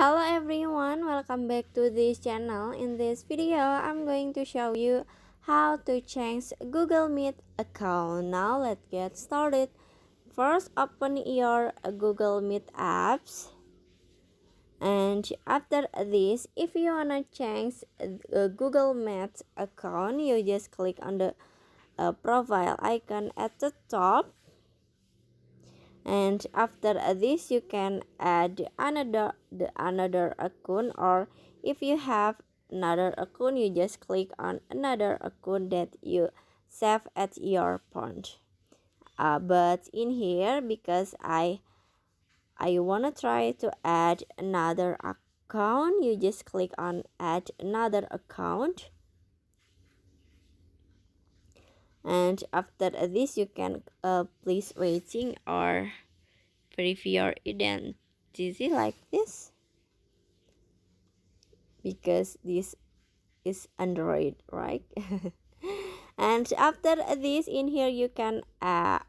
Hello everyone, welcome back to this channel. In this video, I'm going to show you how to change Google Meet account. Now let's get started. First, open your Google Meet apps. And after this, if you wanna change Google Meet account, you just click on the profile icon at the top. And after this, you can add another account, or if you have another account, you just click on another account that you save at your phone. But in here, because I wanna try to add another account, you just click on add another account. And after this, you can please waiting or verify your identity like this, because this is Android, right? And after this, in here you can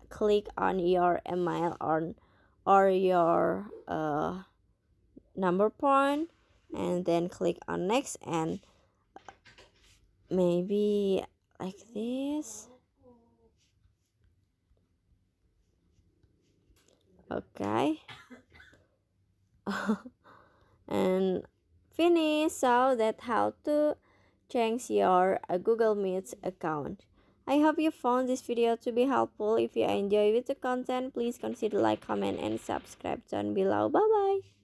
click on your email or your number point, and then click on next, and maybe like this. Okay. And finish. So that's how to change your Google Meet account. I hope you found this video to be helpful. If you enjoy with the content, please consider like, comment, and subscribe down below. Bye bye.